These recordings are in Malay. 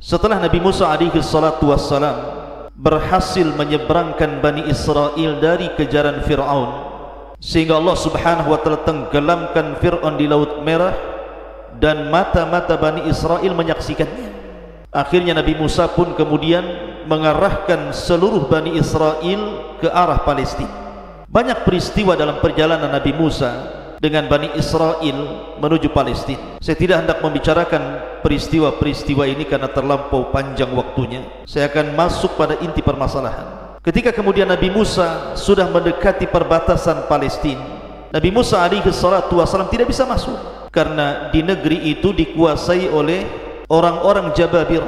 Setelah Nabi Musa alaihi salatu wassalam berhasil menyeberangkan Bani Israel dari kejaran Fir'aun, sehingga Allah subhanahu wa ta'ala tenggelamkan Fir'aun di Laut Merah dan mata-mata Bani Israel menyaksikannya. Akhirnya Nabi Musa pun kemudian mengarahkan seluruh Bani Israel ke arah Palestina. Banyak peristiwa dalam perjalanan Nabi Musa dengan Bani Israel menuju Palestina. Saya tidak hendak membicarakan peristiwa-peristiwa ini karena terlampau panjang waktunya. Saya akan masuk pada inti permasalahan. Ketika kemudian Nabi Musa sudah mendekati perbatasan Palestina, Nabi Musa alaihi salatu wassalam tidak bisa masuk karena di negeri itu dikuasai oleh orang-orang Jababir,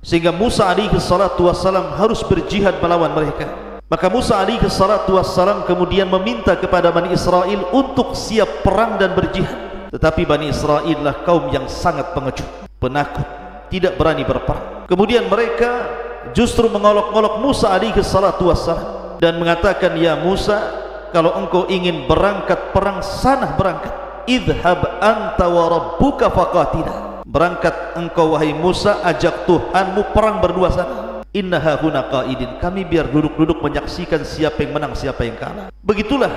sehingga Musa alaihi salatu wassalam harus berjihad melawan mereka. Maka Musa alaihi salatu wassalam kemudian meminta kepada Bani Israel untuk siap perang dan berjihad. Tetapi Bani Israel lah kaum yang sangat pengecut, penakut, tidak berani berperang. Kemudian mereka justru mengolok-olok Musa alaihi salatu wassalam dan mengatakan, "Ya Musa, kalau engkau ingin berangkat perang, sana berangkat. Idhab anta wa rabbuka faqatila." Berangkat engkau wahai Musa, ajak Tuhanmu perang berdua sana. Innaha huna qaidin, kami biar duduk-duduk menyaksikan siapa yang menang siapa yang kalah. Begitulah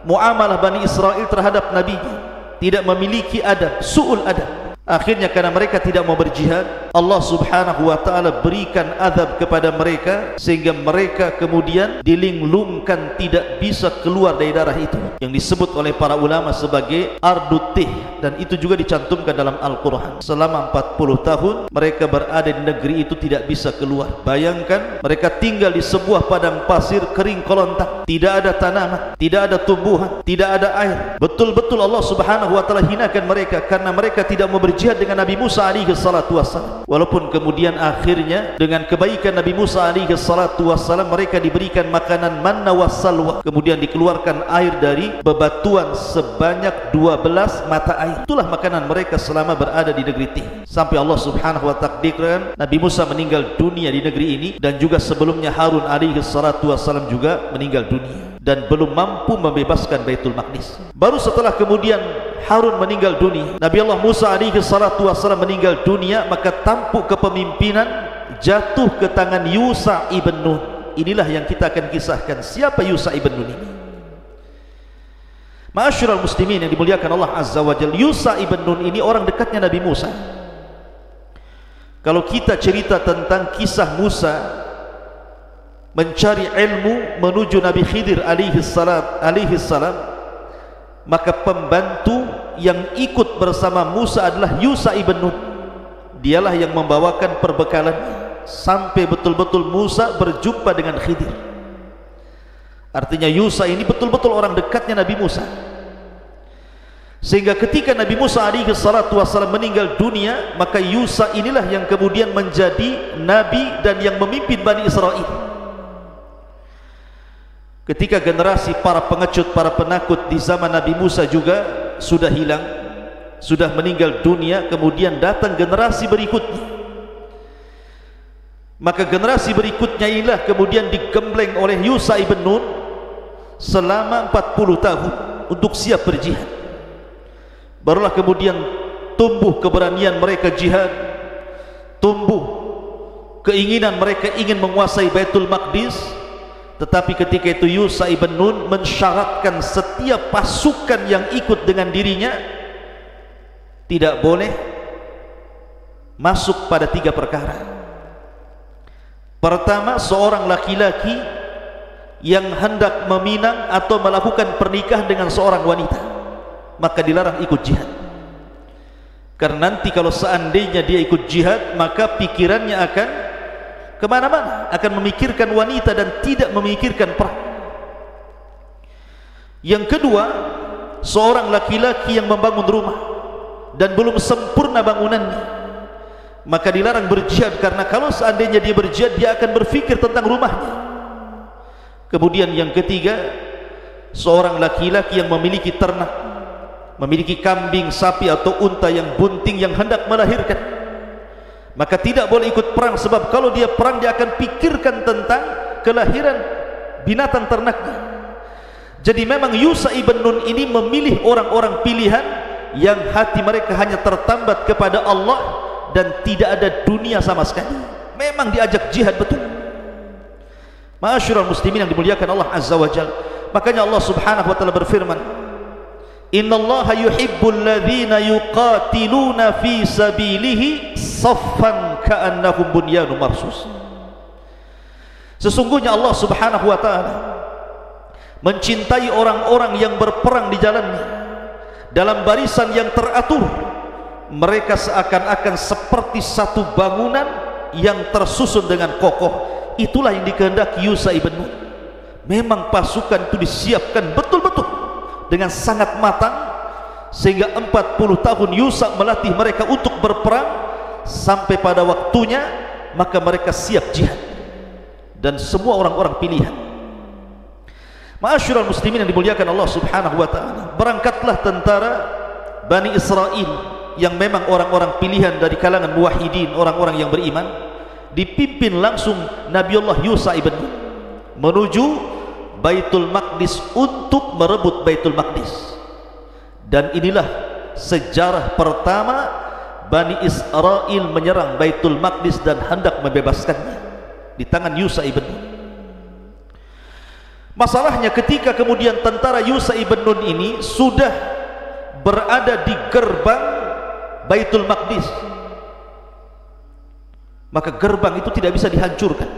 muamalah Bani Israel terhadap nabinya, tidak memiliki adab, su'ul adab. Akhirnya karena mereka tidak mau berjihad, Allah subhanahu wa ta'ala berikan azab kepada mereka, sehingga mereka kemudian dilinglungkan, tidak bisa keluar dari darah itu, yang disebut oleh para ulama sebagai ardutih, dan itu juga dicantumkan dalam Al-Quran. Selama 40 tahun mereka berada di negeri itu, tidak bisa keluar. Bayangkan, mereka tinggal di sebuah padang pasir kering kolontang, tidak ada tanaman, tidak ada tumbuhan, tidak ada air. Betul-betul Allah subhanahu wa ta'ala hinakan mereka karena mereka tidak mau berjihad dengan Nabi Musa alaihi salatu wassalam. Walaupun kemudian akhirnya dengan kebaikan Nabi Musa alaihi salatu wassalam mereka diberikan makanan manna wassalwa, kemudian dikeluarkan air dari bebatuan sebanyak 12 mata air. Itulah makanan mereka selama berada di negeri Tih, sampai Allah subhanahu wa ta'ala takdirkan Nabi Musa meninggal dunia di negeri ini, dan juga sebelumnya Harun alaihi salatu wassalam juga meninggal dunia dan belum mampu membebaskan Baitul Maqdis. Baru setelah kemudian Harun meninggal dunia, Nabi Allah Musa alaihi salatu wassalam meninggal dunia, maka tampuk kepemimpinan jatuh ke tangan Yusha ibn Nun. Inilah yang kita akan kisahkan. Siapa Yusha ibn Nun ini? Ma'asyiral muslimin yang dimuliakan Allah azza wa jalla, Yusha ibn Nun ini orang dekatnya Nabi Musa. Kalau kita cerita tentang kisah Musa mencari ilmu menuju Nabi Khidir alaihi salam, maka pembantu yang ikut bersama Musa adalah Yusha ibn Nun. Dialah yang membawakan perbekalannya sampai betul-betul Musa berjumpa dengan Khidir. Artinya Yusha ini betul-betul orang dekatnya Nabi Musa, sehingga ketika Nabi Musa alaihi salatu wassalam meninggal dunia, maka Yusha inilah yang kemudian menjadi nabi dan yang memimpin Bani Israel. Ketika generasi para pengecut, para penakut di zaman Nabi Musa juga sudah hilang, sudah meninggal dunia, kemudian datang generasi berikutnya. Maka generasi berikutnya inilah kemudian digembleng oleh Yusha ibn Nun selama 40 tahun untuk siap berjihad. Barulah kemudian tumbuh keberanian mereka jihad, tumbuh keinginan mereka ingin menguasai Baitul Maqdis. Tetapi ketika itu Yusha ibn Nun mensyaratkan setiap pasukan yang ikut dengan dirinya tidak boleh masuk pada 3 perkara. Pertama, seorang laki-laki yang hendak meminang atau melakukan pernikahan dengan seorang wanita, maka dilarang ikut jihad. Karena nanti kalau seandainya dia ikut jihad, maka pikirannya akan kemana-mana, akan memikirkan wanita dan tidak memikirkan perang. Yang kedua, seorang laki-laki yang membangun rumah dan belum sempurna bangunannya, maka dilarang berjihad, karena kalau seandainya dia berjihad, dia akan berfikir tentang rumahnya. Kemudian yang ketiga, seorang laki-laki yang memiliki ternak, memiliki kambing, sapi atau unta yang bunting yang hendak melahirkan, maka tidak boleh ikut perang, sebab kalau dia perang dia akan pikirkan tentang kelahiran binatang ternaknya. Jadi memang Yusha ibn Nun ini memilih orang-orang pilihan yang hati mereka hanya tertambat kepada Allah dan tidak ada dunia sama sekali. Memang diajak jihad betul. Ma'asyiral muslimin yang dimuliakan Allah Azza wa Jalla. Makanya Allah Subhanahu wa taala berfirman, "Innallaha yuhibbul ladzina yuqatiluna fi sabilihi saffan ka'annahum bunyanun marsus." Sesungguhnya Allah Subhanahu wa taala mencintai orang-orang yang berperang di jalannya dalam barisan yang teratur. Mereka seakan-akan seperti satu bangunan yang tersusun dengan kokoh. Itulah yang dikehendaki Yusha ibn Nun. Memang pasukan itu disiapkan betul-betul dengan sangat matang, sehingga 40 tahun Yusha melatih mereka untuk berperang. Sampai pada waktunya maka mereka siap jihad, dan semua orang-orang pilihan. Ma'asyiral muslimin yang dimuliakan Allah Subhanahu wa taala, berangkatlah tentara Bani Israel yang memang orang-orang pilihan dari kalangan muwahhidin, orang-orang yang beriman, dipimpin langsung Nabiullah Yusha ibn Nun menuju Baitul Maqdis untuk merebut Baitul Maqdis. Dan inilah sejarah pertama Bani Israel menyerang Baitul Maqdis dan hendak membebaskannya di tangan Yusha ibn Nun. Masalahnya ketika kemudian tentara Yusha ibn Nun ini sudah berada di gerbang Baitul Maqdis, maka gerbang itu tidak bisa dihancurkan,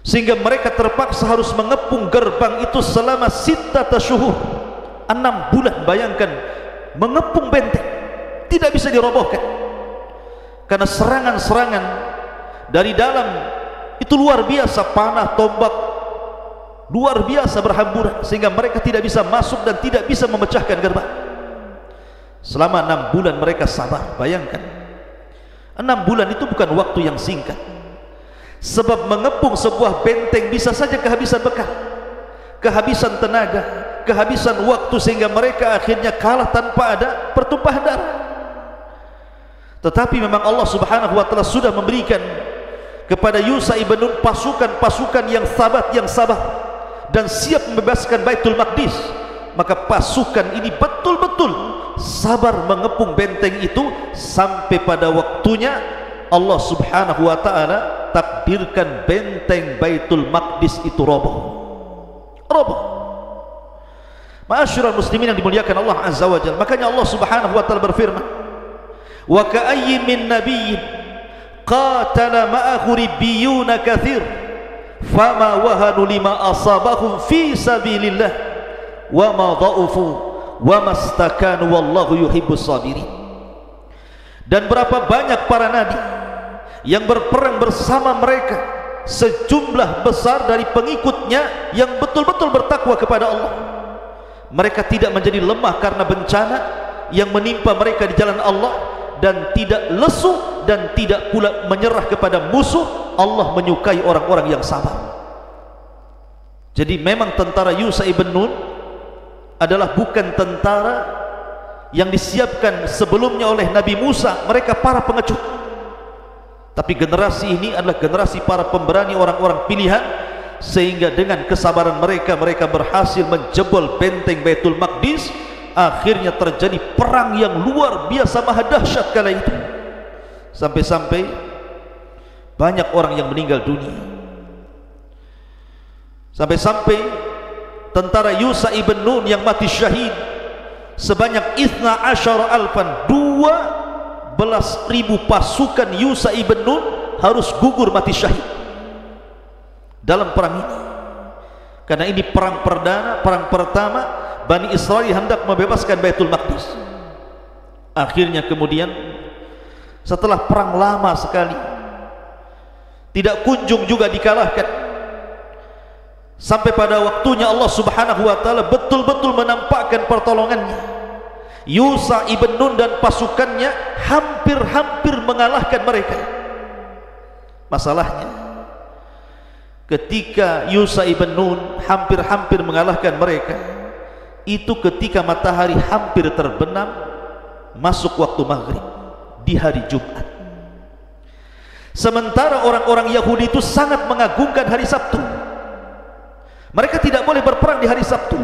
sehingga mereka terpaksa harus mengepung gerbang itu selama sittata syuhur, 6 bulan. Bayangkan, mengepung benteng tidak bisa dirobohkan karena serangan-serangan dari dalam itu luar biasa, panah, tombak luar biasa berhamburan, sehingga mereka tidak bisa masuk dan tidak bisa memecahkan gerbang. Selama 6 bulan mereka sabar. Bayangkan, 6 bulan itu bukan waktu yang singkat, sebab mengepung sebuah benteng bisa saja kehabisan bekal, kehabisan tenaga, kehabisan waktu, sehingga mereka akhirnya kalah tanpa ada pertumpahan darah. Tetapi memang Allah Subhanahu wa taala sudah memberikan kepada Yusha ibn Nun pasukan-pasukan yang sabar dan siap membebaskan Baitul Maqdis. Maka pasukan ini betul-betul sabar mengepung benteng itu sampai pada waktunya Allah Subhanahu wa taala takdirkan benteng Baitul Maqdis itu roboh. Ma'asyiral muslimin yang dimuliakan Allah Azza wa Jalla. Makanya Allah Subhanahu wa taala berfirman, "Wa ka'ayyin min nabiyyin qatala ma'ahu ribbiyuna katsir fama wahanu lima asabahum fi sabilillah wa ma dha'ufu wa mastakanu wallahu yuhibbus sabirin." Dan berapa banyak para nabi yang berperang bersama mereka, sejumlah besar dari pengikutnya yang betul-betul bertakwa kepada Allah. Mereka tidak menjadi lemah karena bencana yang menimpa mereka di jalan Allah, dan tidak lesu dan tidak pula menyerah kepada musuh. Allah menyukai orang-orang yang sabar. Jadi memang tentara Yusha ibn Nun adalah bukan tentara yang disiapkan sebelumnya oleh Nabi Musa, mereka para pengecut. Tapi generasi ini adalah generasi para pemberani, orang-orang pilihan, sehingga dengan kesabaran mereka berhasil menjebol benteng Baitul Maqdis. Akhirnya terjadi perang yang luar biasa maha dahsyat kala itu, sampai-sampai banyak orang yang meninggal dunia, sampai-sampai tentara Yusha ibn Nun yang mati syahid sebanyak 12,000 pasukan Yusha ibn Nun harus gugur mati syahid dalam perang ini. Karena ini perang perdana, perang pertama Bani Israel hendak membebaskan Baitul Maqdis. Akhirnya kemudian setelah perang lama sekali, tidak kunjung juga dikalahkan, sampai pada waktunya Allah Subhanahu wa taala betul-betul menampakkan pertolongannya. Yusha ibn Nun dan pasukannya hampir-hampir mengalahkan mereka. Masalahnya, ketika Yusha ibn Nun hampir-hampir mengalahkan mereka, itu ketika matahari hampir terbenam, masuk waktu maghrib di hari Jumat. Sementara orang-orang Yahudi itu sangat mengagungkan hari Sabtu. Mereka tidak boleh berperang di hari Sabtu.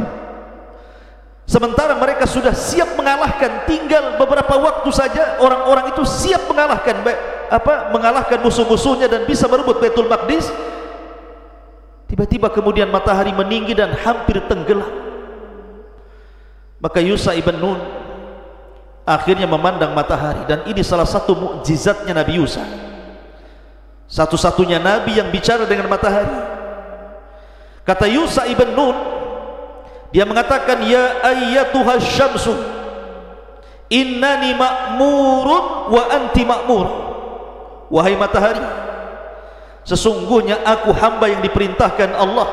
Sementara mereka sudah siap mengalahkan, tinggal beberapa waktu saja orang-orang itu siap mengalahkan musuh-musuhnya dan bisa merebut Baitul Maqdis. Tiba-tiba kemudian matahari meninggi dan hampir tenggelam. Maka Yusha ibn Nun akhirnya memandang matahari, dan ini salah satu mukjizatnya Nabi Yusha, satu-satunya nabi yang bicara dengan matahari. Kata Yusha ibn Nun, dia mengatakan, ya ayyatuha syamsu innani ma'murun wa anti ma'mur. Wahai matahari, sesungguhnya aku hamba yang diperintahkan Allah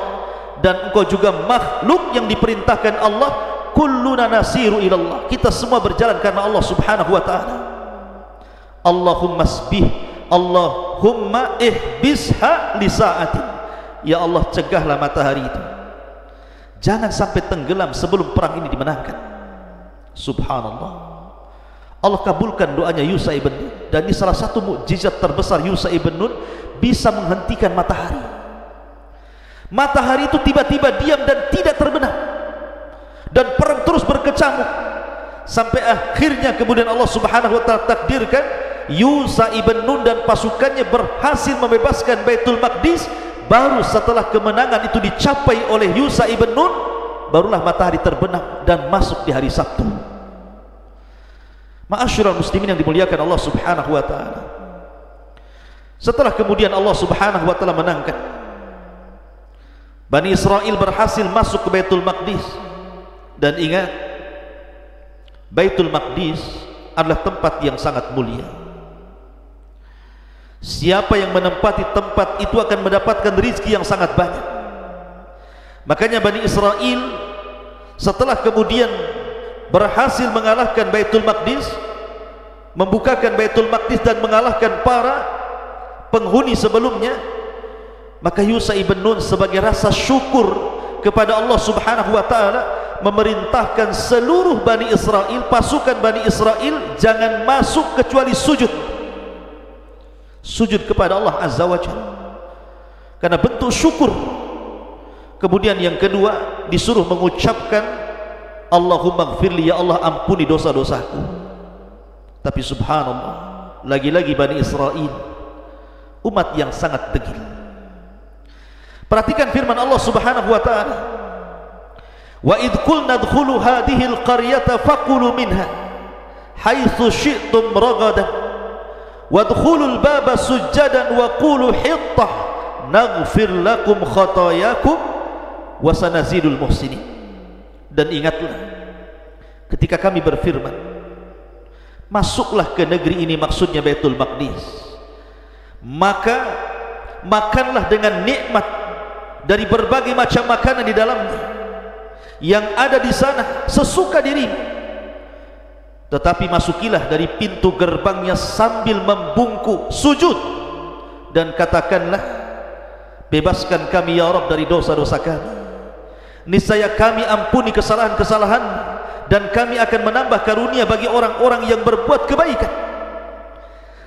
dan engkau juga makhluk yang diperintahkan Allah. Kulluna nasiru ilallah, kita semua berjalan karena Allah subhanahu wa ta'ala. Allahumma sbih, Allahumma ihbisha li sa'atin. Ya Allah, cegahlah matahari itu, jangan sampai tenggelam sebelum perang ini dimenangkan. Subhanallah, Allah kabulkan doanya Yusha ibn Nun, dan ini salah satu mukjizat terbesar Yusha ibn Nun, bisa menghentikan matahari. Matahari itu tiba-tiba diam dan tidak terbenam, dan perang terus berkecamuk sampai akhirnya kemudian Allah subhanahu wa ta'ala takdirkan Yusha ibn Nun dan pasukannya berhasil membebaskan Baitul Maqdis. Baru setelah kemenangan itu dicapai oleh Yusha ibn Nun, barulah matahari terbenam dan masuk di hari Sabtu. Ma'asyiral muslimin yang dimuliakan Allah subhanahu wa ta'ala, setelah kemudian Allah subhanahu wa ta'ala menangkan, Bani Israel berhasil masuk ke Baitul Maqdis. Dan ingat, Baitul Maqdis adalah tempat yang sangat mulia. Siapa yang menempati tempat itu akan mendapatkan rizki yang sangat banyak. Makanya Bani Israel setelah kemudian berhasil mengalahkan Baitul Maqdis, membukakan Baitul Maqdis dan mengalahkan para penghuni sebelumnya, maka Yusha ibn Nun sebagai rasa syukur kepada Allah subhanahu wa ta'ala memerintahkan seluruh Bani Israel, pasukan Bani Israel, jangan masuk kecuali sujud kepada Allah azza wa jalla, karena bentuk syukur. Kemudian yang kedua, disuruh mengucapkan Allahumma gfirli, ya Allah ampuni dosa-dosaku. Tapi subhanallah, lagi-lagi Bani Israel umat yang sangat degil. Perhatikan firman Allah subhanahu wa ta'ala, wa idh qulna dkhulu hadhihi alqaryata faqulu minha haitsu syi'tum ragadan wadkhulul baba sujjadan wa qulu hittah naghfir lakum khatayakum wa sanazidul muhsinin. Dan ingatlah ketika kami berfirman, masuklah ke negeri ini, maksudnya Baitul Maqdis, maka makanlah dengan nikmat dari berbagai macam makanan di dalamnya yang ada di sana sesuka dirimu, tetapi masukilah dari pintu gerbangnya sambil membungkuk sujud dan katakanlah, bebaskan kami ya Rabb dari dosa-dosa kami, niscaya kami ampuni kesalahan-kesalahan dan kami akan menambah karunia bagi orang-orang yang berbuat kebaikan.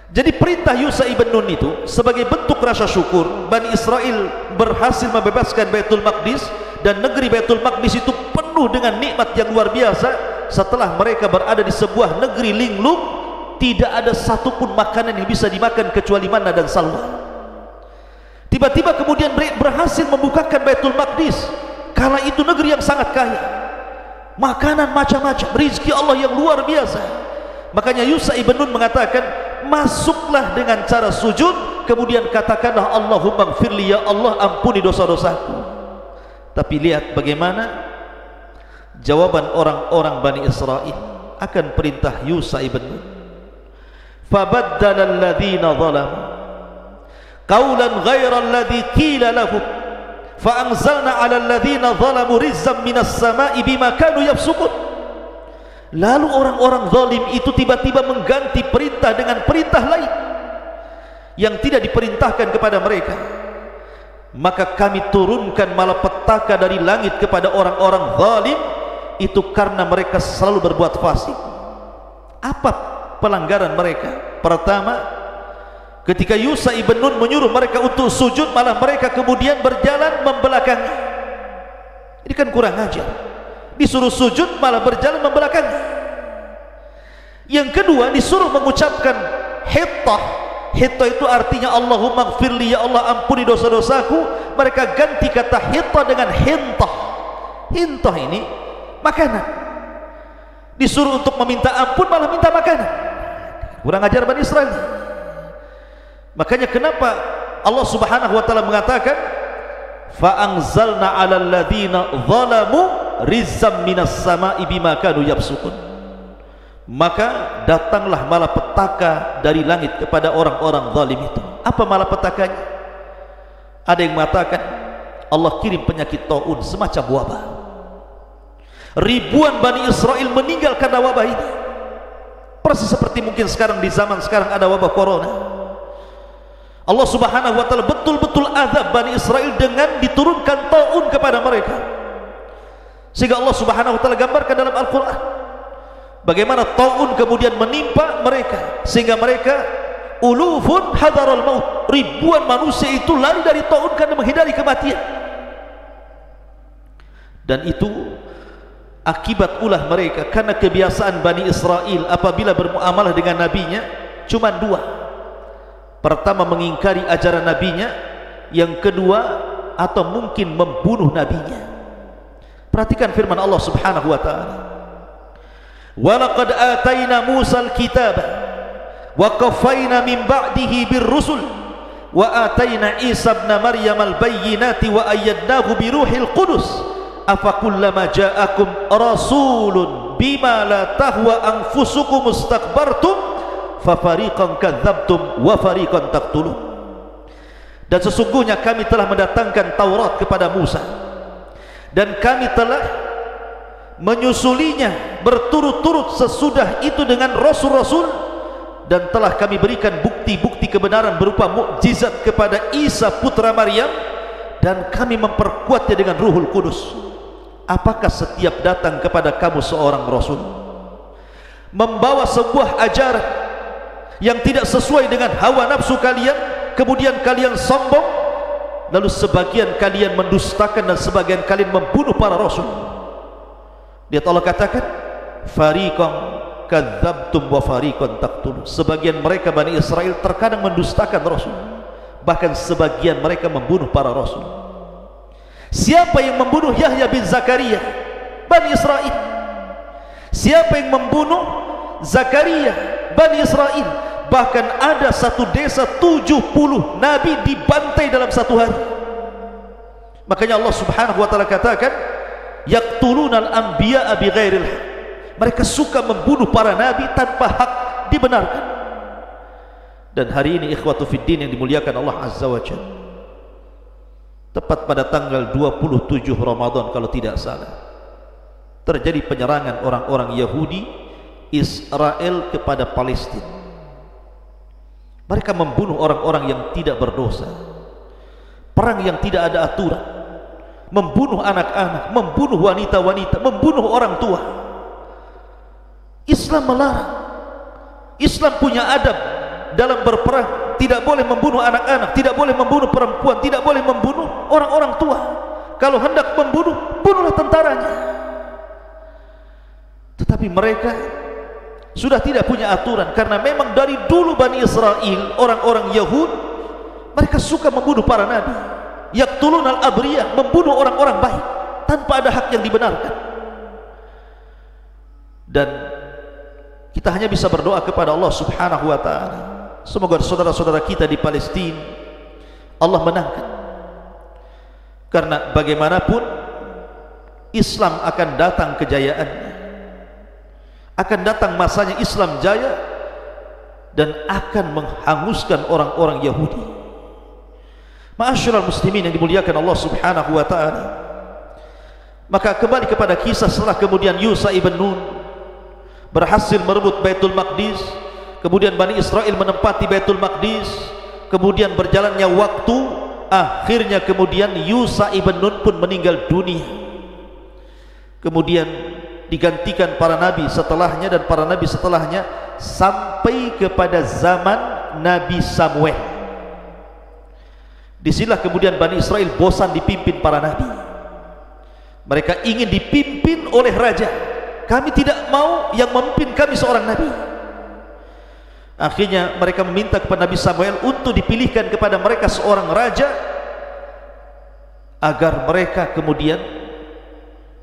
Jadi perintah Yusha ibn Nun itu sebagai bentuk rasa syukur. Bani Israel berhasil membebaskan Baitul Maqdis, dan negeri Baitul Maqdis itu penuh dengan nikmat yang luar biasa. Setelah mereka berada di sebuah negeri linglung, tidak ada satupun makanan yang bisa dimakan kecuali manna dan salwa. Tiba-tiba kemudian mereka berhasil membukakan Baitul Maqdis. Kala itu negeri yang sangat kaya, makanan macam-macam, rezeki Allah yang luar biasa. Makanya Yusha ibn Nun mengatakan, masuklah dengan cara sujud, kemudian katakanlah Allahumma gfirli, ya Allah ampuni dosa-dosaku. Tapi lihat bagaimana jawaban orang-orang Bani Israel akan perintah Yusha ibn Nun. Fabaddala alladhina zalamu qawlan ghayra alladhi qila lahum fa'anzalna 'ala alladhina zalamu rizqan minas sama'i bima kanu yafsukun. Lalu orang-orang zalim itu tiba-tiba mengganti perintah dengan perintah lain yang tidak diperintahkan kepada mereka. Maka kami turunkan malapetaka dari langit kepada orang-orang zalim itu karena mereka selalu berbuat fasik. Apa pelanggaran mereka? Pertama, ketika Yusha ibn Nun menyuruh mereka untuk sujud, malah mereka kemudian berjalan membelakangi. Ini kan kurang ajar. disuruh sujud malah berjalan membelakangi. Yang kedua disuruh mengucapkan hittah. Hittah itu artinya Allahumma gfirli, ya Allah ampuni dosa-dosaku. Mereka ganti kata hittah dengan hintah. Hintah ini makanan. Disuruh untuk meminta ampun malah minta makanan. Kurang ajar Bani Israel. Makanya kenapa Allah Subhanahu wa taala mengatakan fa anzalna 'alal ladzina zalamu rizzam minas sama'i bima kanu yafsukun. Maka datanglah malapetaka dari langit kepada orang-orang zalim itu. Apa malapetakanya? Ada yang mengatakan Allah kirim penyakit taun, semacam wabah. Ribuan Bani Israel meninggal karena wabah ini. Persis seperti mungkin sekarang di zaman sekarang ada wabah corona. Allah Subhanahu wa taala betul-betul azab Bani Israel dengan diturunkan taun kepada mereka. Sehingga Allah Subhanahu wa taala gambarkan dalam Al-Qur'an bagaimana taun kemudian menimpa mereka, sehingga mereka ulufun hadarul maut, ribuan manusia itu lari dari taun karena menghindari kematian. Dan itu akibat ulah mereka, karena kebiasaan Bani Israel apabila bermuamalah dengan nabinya cuma dua. Pertama, mengingkari ajaran nabinya. Yang kedua, atau mungkin membunuh nabinya. Perhatikan firman Allah Subhanahu wa taala, walaqad atayna Musal kitaba wa qaffayna min ba'dihi birrusul wa atayna Isa ibn Maryam al-bayyinati wa ayyadnahu biruhil qudus afakullama ja'akum rasulun bima la tahwa anfusukum mustakbartum fafariqan kadzabtum wa fariqan taqtulun. Dan sesungguhnya kami telah mendatangkan Taurat kepada Musa, dan kami telah menyusulinya berturut-turut sesudah itu dengan rasul-rasul, dan telah kami berikan bukti-bukti kebenaran berupa mukjizat kepada Isa putra Maryam, dan kami memperkuatnya dengan Ruhul Kudus. Apakah setiap datang kepada kamu seorang rasul membawa sebuah ajaran yang tidak sesuai dengan hawa nafsu kalian, kemudian kalian sombong, lalu sebagian kalian mendustakan dan sebagian kalian membunuh para rasul? Lihat Allah katakan fariqan kadzabtum wa fariqan taqtulun. Sebagian mereka Bani Israel terkadang mendustakan rasul, bahkan sebagian mereka membunuh para rasul. Siapa yang membunuh Yahya bin Zakaria? Bani Israel. Siapa yang membunuh Zakaria? Bani Israel. Bahkan ada satu desa 70 nabi dibantai dalam satu hari. Makanya Allah Subhanahu wa taala katakan yaqtulunal anbiya'a bighairil haq. Mereka suka membunuh para nabi tanpa hak dibenarkan. Dan hari ini ikhwatu fiddin yang dimuliakan Allah Azza wa Jalla, tepat pada tanggal 27 Ramadan kalau tidak salah, terjadi penyerangan orang-orang Yahudi Israel kepada Palestina. Mereka membunuh orang-orang yang tidak berdosa, perang yang tidak ada aturan, membunuh anak-anak, membunuh wanita-wanita, membunuh orang tua. Islam melarang. Islam punya adab dalam berperang. Tidak boleh membunuh anak-anak, tidak boleh membunuh perempuan, tidak boleh membunuh orang-orang tua. Kalau hendak membunuh, bunuhlah tentaranya. Tetapi mereka sudah tidak punya aturan, karena memang dari dulu Bani Israel, orang-orang Yahud, mereka suka membunuh para nabi. Yaqtulunal abriyah, membunuh orang-orang baik tanpa ada hak yang dibenarkan. Dan kita hanya bisa berdoa kepada Allah Subhanahu wa taala, semoga saudara-saudara kita di Palestina Allah menangkan. Karena bagaimanapun Islam akan datang kejayaannya, akan datang masanya Islam jaya dan akan menghanguskan orang-orang Yahudi. Ma'asyiral muslimin yang dimuliakan Allah Subhanahu wa taala, maka kembali kepada kisah setelah kemudian Yusha ibn Nun berhasil merebut Baitul Maqdis, kemudian Bani Israel menempati Baitul Maqdis, kemudian berjalannya waktu, akhirnya kemudian Yusha ibn Nun pun meninggal dunia. Kemudian digantikan para nabi setelahnya dan para nabi setelahnya sampai kepada zaman Nabi Samuel. Disinilah kemudian Bani Israel bosan dipimpin para nabi. Mereka ingin dipimpin oleh raja. Kami tidak mau yang memimpin kami seorang nabi. Akhirnya mereka meminta kepada Nabi Samuel untuk dipilihkan kepada mereka seorang raja, agar mereka kemudian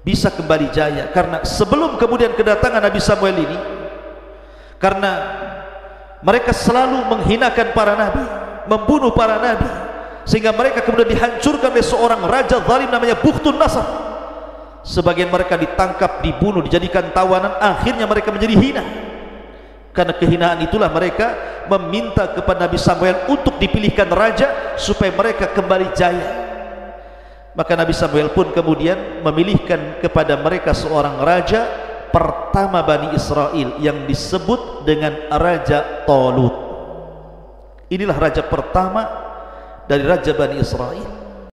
bisa kembali jaya. Karena sebelum kemudian kedatangan Nabi Samuel ini, karena mereka selalu menghinakan para nabi, membunuh para nabi, sehingga mereka kemudian dihancurkan oleh seorang raja zalim namanya Bukhtun Nasr. Sebagian mereka ditangkap, dibunuh, dijadikan tawanan. Akhirnya mereka menjadi hina. Karena kehinaan itulah mereka meminta kepada Nabi Samuel untuk dipilihkan raja supaya mereka kembali jaya. Maka Nabi Samuel pun kemudian memilihkan kepada mereka seorang raja pertama Bani Israel yang disebut dengan Raja Talut. Inilah raja pertama dari raja Bani Israel.